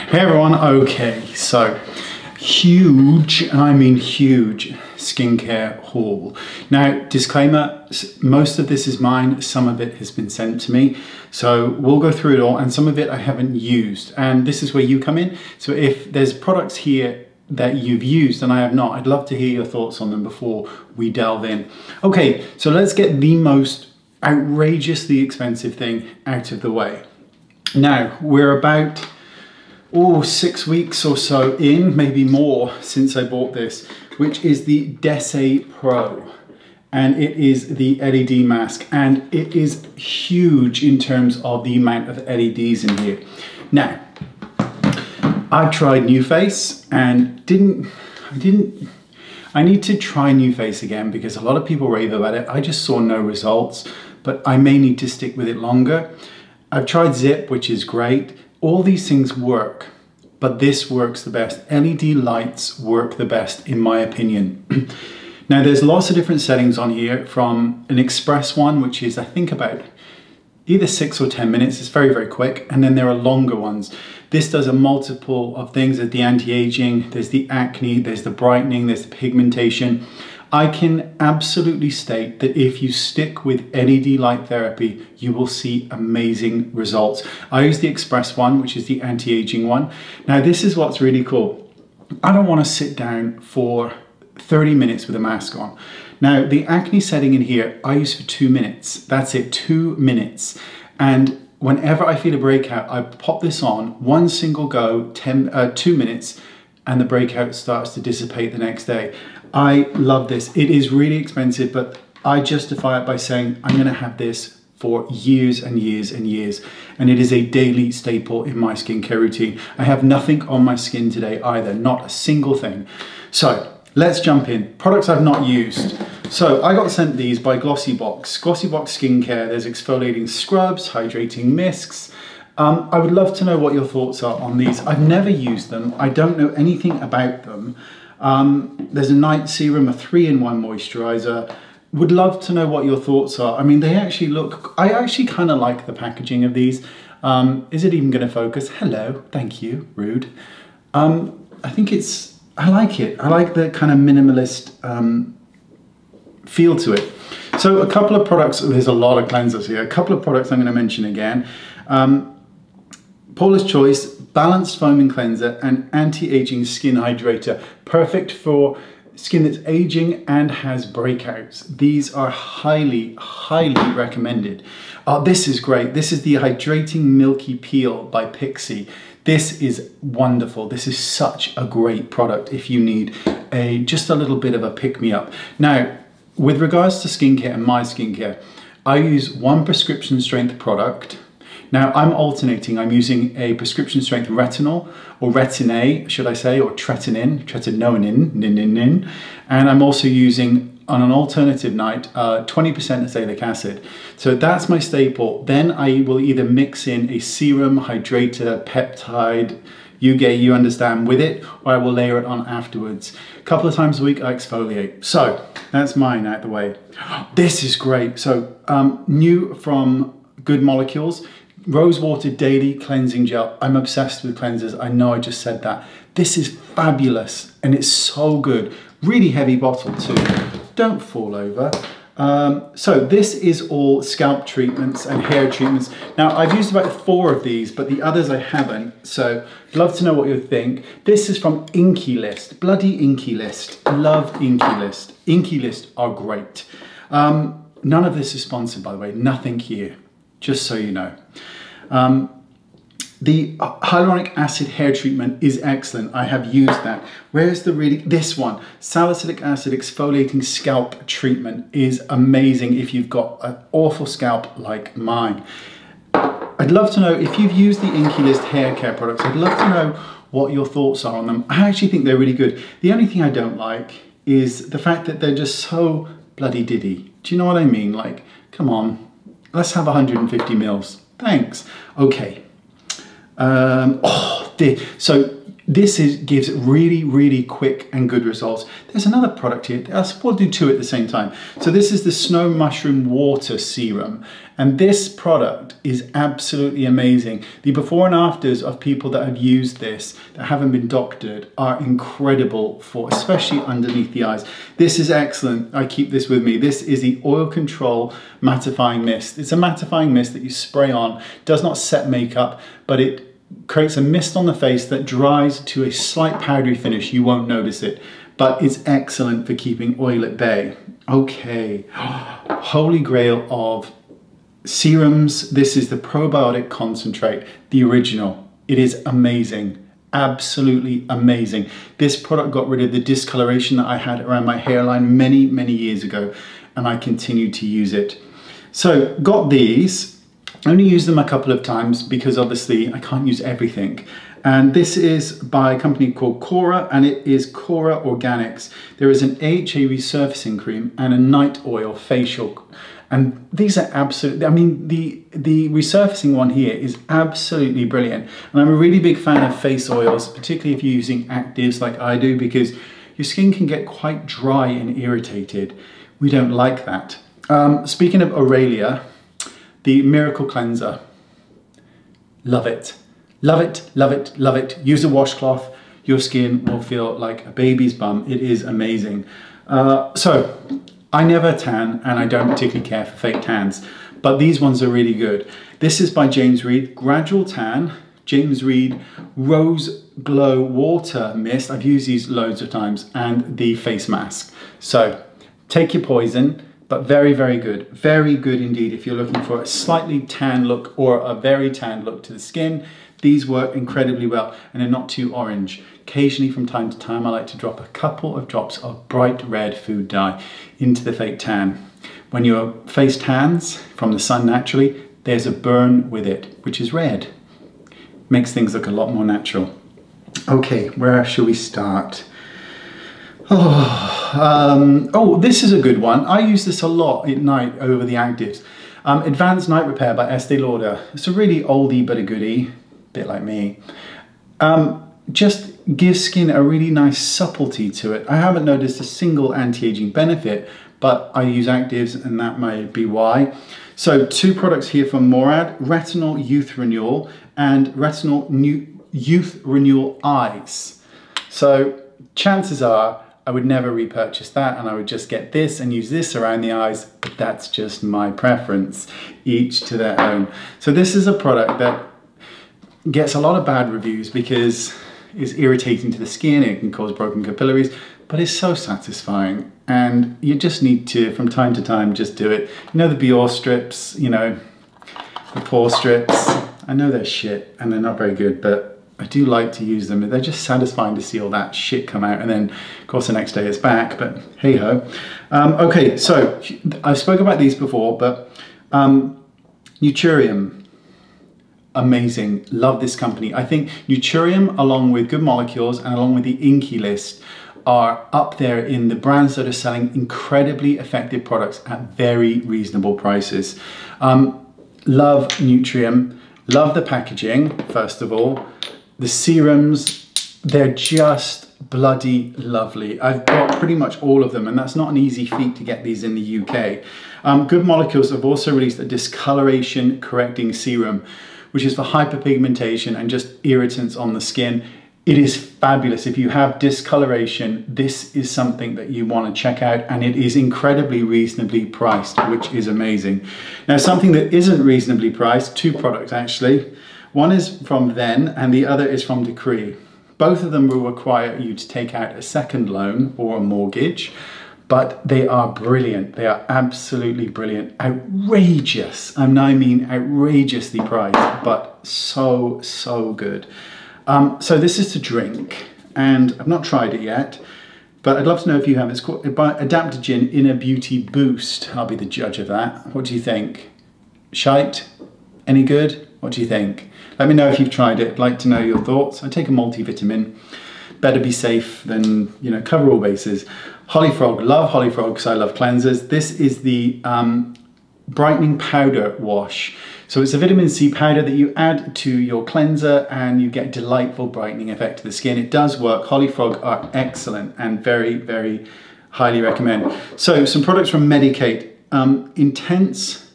Hey everyone, okay, so huge, and I mean huge, skincare haul. Now, disclaimer, most of this is mine, some of it has been sent to me, so we'll go through it all, and some of it I haven't used, and this is where you come in. So if there's products here that you've used and I have not, I'd love to hear your thoughts on them before we delve in. Okay, so let's get the most outrageously expensive thing out of the way. Now, we're about 6 weeks or so in, maybe more, since I bought this, which is the Desé Pro. And it is the LED mask, and it is huge in terms of the amount of LEDs in here. Now, I've tried NuFace and I need to try NuFace again because a lot of people rave about it. I just saw no results, but I may need to stick with it longer. I've tried Zip, which is great. All these things work, but this works the best. LED lights work the best, in my opinion. Now, there's lots of different settings on here, from an express one, which is, I think, about either 6 or 10 minutes. It's very, very quick. And then there are longer ones. This does a multiple of things. There's the anti-aging, there's the acne, there's the brightening, there's the pigmentation. I can absolutely state that if you stick with LED light therapy, you will see amazing results. I use the Express one, which is the anti-aging one. Now, this is what's really cool. I don't want to sit down for 30 minutes with a mask on. Now, the acne setting in here, I use for 2 minutes. That's it, 2 minutes. And whenever I feel a breakout, I pop this on, one single go, 2 minutes, and the breakout starts to dissipate the next day. I love this. It is really expensive, but I justify it by saying I'm gonna have this for years and years and years. And it is a daily staple in my skincare routine. I have nothing on my skin today either, not a single thing. So let's jump in. Products I've not used. So I got sent these by Glossybox. Glossybox Skincare, there's exfoliating scrubs, hydrating mists. I would love to know what your thoughts are on these. I've never used them. I don't know anything about them. There's a night serum, a 3-in-1 moisturizer. Would love to know what your thoughts are. I mean, they actually look, I actually kind of like the packaging of these. Is it even going to focus? Hello, thank you, rude. I think I like it. I like the kind of minimalist feel to it. So a couple of products, there's a lot of cleansers here. A couple of products I'm going to mention again. Paula's Choice Balanced Foaming Cleanser and Anti-Aging Skin Hydrator. Perfect for skin that's aging and has breakouts. These are highly, highly recommended. This is great. This is the Hydrating Milky Peel by Pixi. This is wonderful. This is such a great product if you need just a little bit of a pick-me-up. Now, with regards to skincare and my skincare, I use one prescription strength product. Now, I'm alternating. I'm using a prescription strength retinol, or Retin-A, should I say, or tretinoin, and I'm also using, on an alternative night, 20% azelaic acid. So that's my staple. Then I will either mix in a serum, hydrator, peptide, you understand, with it, or I will layer it on afterwards. A couple of times a week I exfoliate. So that's mine out the way. This is great. So new from Good Molecules, Rosewater Daily Cleansing Gel. I'm obsessed with cleansers. I know I just said that. This is fabulous and it's so good. Really heavy bottle too. Don't fall over. So this is all scalp treatments and hair treatments. Now, I've used about 4 of these, but the others I haven't. So love to know what you think. This is from Inkey List. Bloody Inkey List. Love Inkey List. Inkey List are great. None of this is sponsored, by the way. Nothing here, just so you know. The hyaluronic acid hair treatment is excellent. I have used that. Where's this one? Salicylic acid exfoliating scalp treatment is amazing if you've got an awful scalp like mine. I'd love to know if you've used the Inkey List hair care products. I'd love to know what your thoughts are on them. I actually think they're really good. The only thing I don't like is the fact that they're just so bloody diddy. Do you know what I mean? Like, come on, let's have 150 mils. Thanks. Okay. So gives really, really quick and good results. There's another product here. We'll do two at the same time. So this is the Snow Mushroom Water Serum. And this product is absolutely amazing. The before and afters of people that have used this, that haven't been doctored, are incredible for, especially underneath the eyes. This is excellent. I keep this with me. This is the Oil Control Mattifying Mist. It's a mattifying mist that you spray on. Does not set makeup, but it creates a mist on the face that dries to a slight powdery finish. You won't notice it, but it's excellent for keeping oil at bay. Okay, holy grail of serums. This is the probiotic concentrate, the original. It is amazing, absolutely amazing. This product got rid of the discoloration that I had around my hairline many, many years ago, and I continue to use it. So got these. I only use them a couple of times because obviously I can't use everything. And this is by a company called Cora, and it is Cora Organics. There is an AHA resurfacing cream and a night oil facial. And these are absolutely, I mean, the resurfacing one here is absolutely brilliant. And I'm a really big fan of face oils, particularly if you're using actives like I do, because your skin can get quite dry and irritated. We don't like that. Speaking of Aurelia, the Miracle Cleanser, love it. Love it, love it, love it. Use a washcloth, your skin will feel like a baby's bum. It is amazing. So, I never tan, and I don't particularly care for fake tans, but these ones are really good. This is by James Read, Gradual Tan, James Read Rose Glow Water Mist. I've used these loads of times, and the face mask. So, take your poison. But very, very good. Very good indeed if you're looking for a slightly tan look or a very tan look to the skin. These work incredibly well and they're not too orange. Occasionally from time to time I like to drop a couple of drops of bright red food dye into the fake tan. When your face tans from the sun naturally, there's a burn with it, which is red. Makes things look a lot more natural. Okay, where should we start? Oh, this is a good one. I use this a lot at night over the actives. Advanced Night Repair by Estee Lauder. It's a really oldie but a goodie, bit like me. Just gives skin a really nice supplety to it. I haven't noticed a single anti-aging benefit, but I use actives and that may be why. So two products here from Morad, Retinol Youth Renewal and Retinol Youth Renewal Eyes. So chances are I would never repurchase that and I would just get this and use this around the eyes, but that's just my preference, each to their own. So this is a product that gets a lot of bad reviews because it's irritating to the skin, it can cause broken capillaries, but it's so satisfying and you just need to, from time to time, just do it. You know the Biore strips, you know, the pore strips, I know they're shit and they're not very good, but I do like to use them. They're just satisfying to see all that shit come out and then of course the next day it's back, but hey ho. Okay, so I've spoken about these before, but Naturium, amazing, love this company. I think Naturium along with Good Molecules and along with the Inky list are up there in the brands that are selling incredibly effective products at very reasonable prices. Love Naturium, love the packaging, first of all. The serums, they're just bloody lovely. I've got pretty much all of them and that's not an easy feat to get these in the UK. Good Molecules have also released a discoloration correcting serum, which is for hyperpigmentation and just irritants on the skin. It is fabulous. If you have discoloration, this is something that you want to check out and it is incredibly reasonably priced, which is amazing. Now something that isn't reasonably priced, two products actually. One is from Then and the other is from Decree. Both of them will require you to take out a second loan or a mortgage, but they are brilliant. They are absolutely brilliant. Outrageous, I mean outrageously priced, but so, so good. So this is to drink and I've not tried it yet, but I'd love to know if you have. It's called Adaptogen Inner Beauty Boost. I'll be the judge of that. What do you think? Shite? Any good? What do you think? Let me know if you've tried it. I'd like to know your thoughts. I take a multivitamin. Better be safe than, you know, cover all bases. Holly Frog, love Holly Frog because I love cleansers. This is the brightening powder wash. So it's a vitamin C powder that you add to your cleanser and you get a delightful brightening effect to the skin. It does work. Hollyfrog are excellent and very, very highly recommend. So some products from Medik8. Intense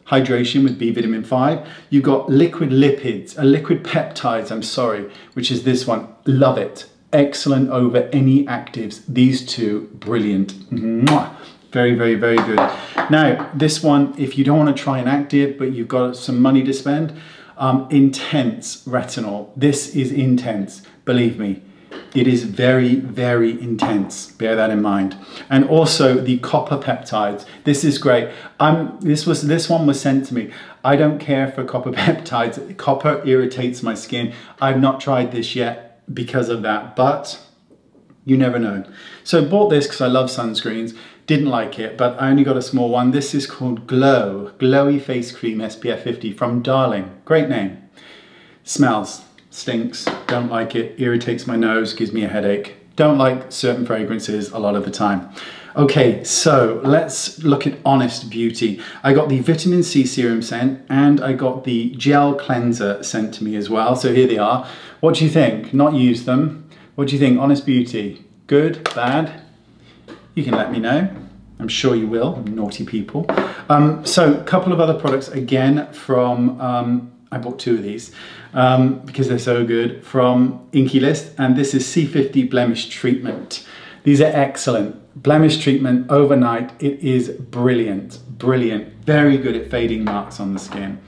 hydration with B vitamin 5. You've got liquid lipids, liquid peptides, which is this one. Love it. Excellent over any actives. These two, brilliant. Mwah. Very, very, very good. Now, this one, if you don't want to try an active, but you've got some money to spend, Intense retinol. This is intense, believe me. It is very, very intense. Bear that in mind. And also the copper peptides. This is great. This one was sent to me. I don't care for copper peptides. Copper irritates my skin. I've not tried this yet because of that, but you never know. So I bought this because I love sunscreens. Didn't like it, but I only got a small one. This is called Glow, Glowy Face Cream SPF 50 from Darling. Great name. Smells, stinks, don't like it, irritates my nose, gives me a headache. Don't like certain fragrances a lot of the time. Okay, so let's look at Honest Beauty. I got the vitamin C serum sent and I got the gel cleanser sent to me as well. So here they are. What do you think? Not used them. What do you think? Honest Beauty, good, bad? You can let me know. I'm sure you will, naughty people. So a couple of other products again from, I bought two of these because they're so good, from Inkey List, and this is C50 Blemish Treatment. These are excellent. Blemish treatment overnight. It is brilliant, brilliant. Very good at fading marks on the skin.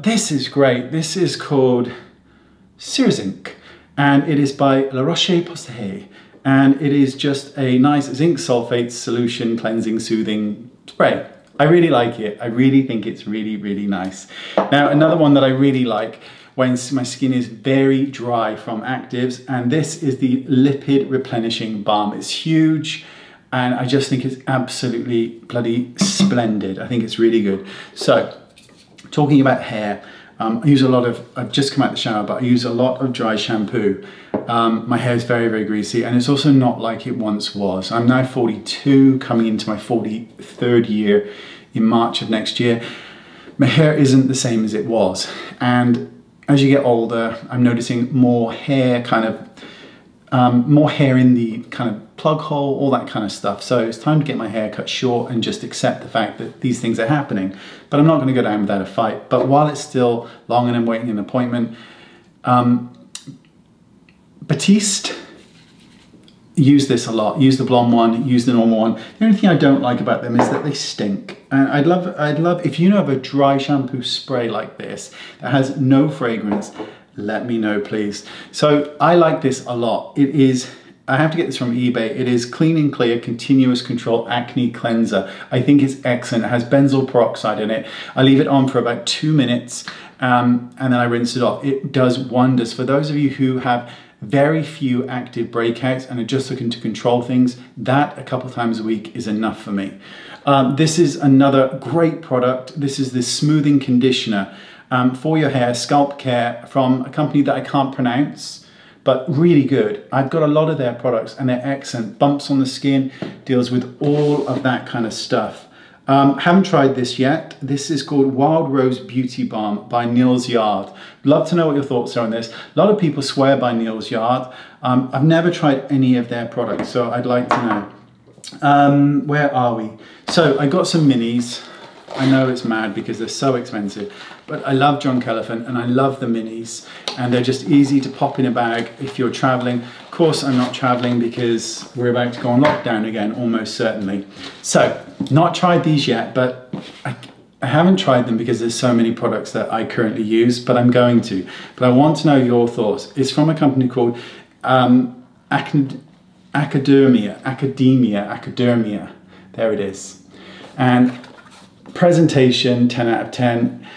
This is great. This is called Cerazinc, and it is by La Roche-Posay. And it is just a nice zinc sulfate solution cleansing soothing spray. I really like it. I really think it's really, really nice. Now, another one that I really like when my skin is very dry from actives, and this is the Lipid Replenishing Balm. It's huge, and I just think it's absolutely bloody splendid. I think it's really good. So, talking about hair, I use a lot of, I've just come out the shower, but I use a lot of dry shampoo. My hair is very, very greasy, and it's also not like it once was. I'm now 42, coming into my 43rd year in March of next year. My hair isn't the same as it was. And as you get older, I'm noticing more hair more hair in the kind of plug hole, all that kind of stuff. So it's time to get my hair cut short and just accept the fact that these things are happening. But I'm not going to go down without a fight. But while it's still long and I'm waiting an appointment, Batiste, use this a lot. Use the blonde one, use the normal one. The only thing I don't like about them is that they stink. And I'd love if you know of a dry shampoo spray like this that has no fragrance, let me know, please. So I like this a lot. It is, I have to get this from eBay. It is Clean and Clear Continuous Control Acne Cleanser. I think it's excellent. It has benzoyl peroxide in it. I leave it on for about 2 minutes and then I rinse it off. It does wonders. For those of you who have very few active breakouts and are just looking to control things, that a couple times a week is enough for me. This is another great product. This is the smoothing conditioner for your hair, Scalp Care, from a company that I can't pronounce, but really good. I've got a lot of their products and they're excellent. Bumps on the skin, deals with all of that kind of stuff. Haven't tried this yet. This is called Wild Rose Beauty Balm by Nils Yard. Love to know what your thoughts are on this. A lot of people swear by Nils Yard. I've never tried any of their products, so I'd like to know. Where are we? So I got some minis. I know it's mad because they're so expensive, but I love Drunk Elephant and I love the minis, and they're just easy to pop in a bag if you're traveling. Of course, I'm not traveling because we're about to go on lockdown again, almost certainly. So, not tried these yet, but I haven't tried them because there's so many products that I currently use, but I'm going to. But I want to know your thoughts. It's from a company called Academia. There it is. And presentation, 10 out of 10.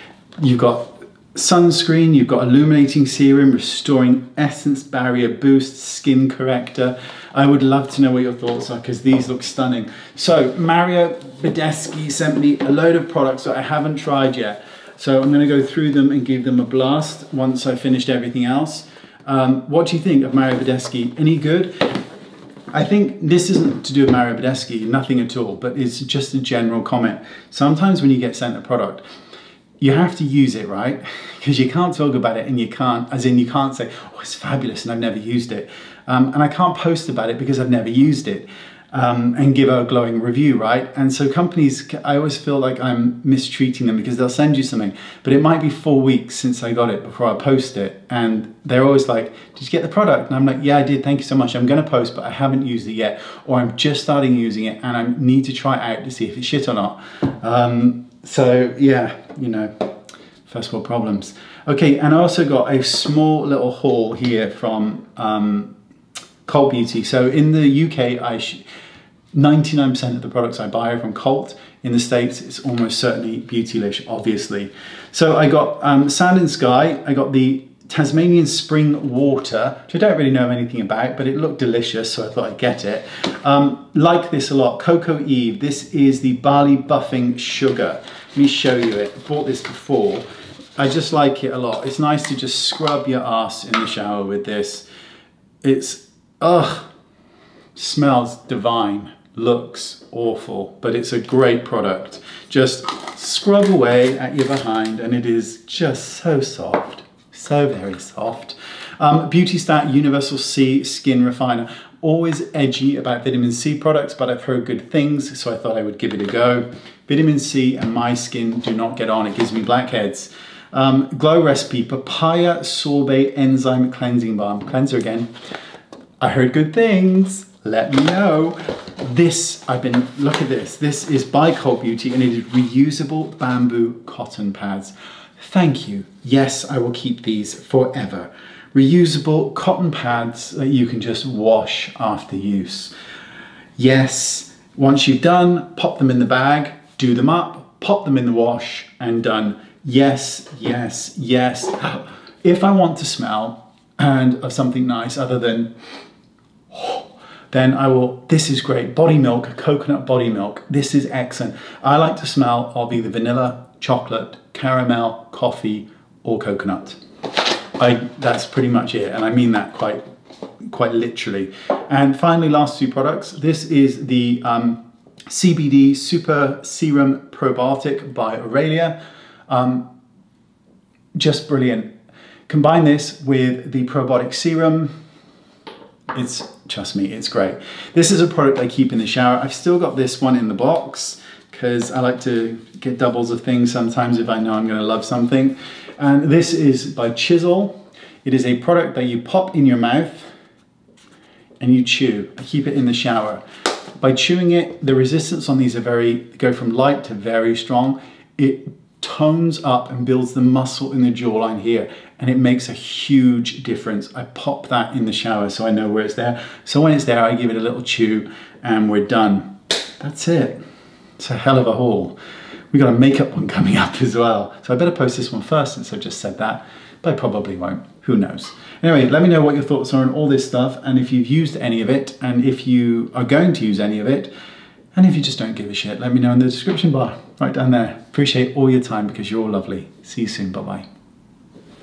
You've got sunscreen, you've got illuminating serum, restoring essence barrier boost, skin corrector. I would love to know what your thoughts are because these look stunning. So Mario Badeschi sent me a load of products that I haven't tried yet. So I'm going to go through them and give them a blast once I've finished everything else. What do you think of Mario Badeschi? Any good? I think this isn't to do with Mario Badescu, nothing at all, but it's just a general comment. Sometimes when you get sent a product, you have to use it, right? Because you can't talk about it and you can't, as in you can't say, oh, it's fabulous and I've never used it. And I can't post about it because I've never used it and give a glowing review, right? And so companies, I always feel like I'm mistreating them because they'll send you something, but it might be 4 weeks since I got it before I post it. And they're always like, did you get the product? And I'm like, yeah, I did, thank you so much. I'm gonna post, but I haven't used it yet. Or I'm just starting using it and I need to try it out to see if it's shit or not. So yeah, you know, first world problems. Okay, and I also got a small little haul here from Cult Beauty. So in the UK, 99% of the products I buy are from Cult. In the States, it's almost certainly Beautylish, obviously. So I got Sand and Sky, I got the Tasmanian Spring Water, which I don't really know anything about, but it looked delicious, so I thought I'd get it. Like this a lot, Cocoa Eve. This is the Barley Buffing Sugar. Let me show you it. I bought this before. I just like it a lot. It's nice to just scrub your ass in the shower with this. It's, smells divine, looks awful, but it's a great product. Just scrub away at your behind and it is just so soft. So very soft. Beauty Stat Universal C Skin Refiner. Always edgy about vitamin C products, but I've heard good things, so I thought I would give it a go. Vitamin C and my skin do not get on. It gives me blackheads. Glow Recipe Papaya Sorbet Enzyme Cleansing Balm. Cleanser again. I heard good things. Let me know. This, look at this. This is by Cult Beauty and it is reusable bamboo cotton pads. Thank you. Yes, I will keep these forever. Reusable cotton pads that you can just wash after use. Yes, once you've done, pop them in the bag, do them up, pop them in the wash, and done. Yes, yes, yes. If I want to smell and of something nice other than, then I will, this is great. Body milk, coconut body milk. This is excellent. I like to smell of either vanilla, chocolate, caramel, coffee, or coconut. That's pretty much it, and I mean that quite literally. And finally, last two products. This is the CBD Super Serum Probiotic by Aurelia. Just brilliant. Combine this with the probiotic serum. Trust me, it's great. This is a product I keep in the shower. I've still got this one in the box because I like to get doubles of things sometimes if I know I'm gonna love something. And this is by Chisel. It is a product that you pop in your mouth and you chew. I keep it in the shower. By chewing it, the resistance on these go from light to very strong. It tones up and builds the muscle in the jawline here, and it makes a huge difference. I pop that in the shower so I know where it's there. So when it's there, I give it a little chew and we're done. That's it. It's a hell of a haul. We got a makeup one coming up as well. So I better post this one first since I've just said that, but I probably won't. Who knows? Anyway, let me know what your thoughts are on all this stuff and if you've used any of it and if you are going to use any of it. And if you just don't give a shit, let me know in the description bar right down there. Appreciate all your time because you're all lovely. See you soon. Bye-bye.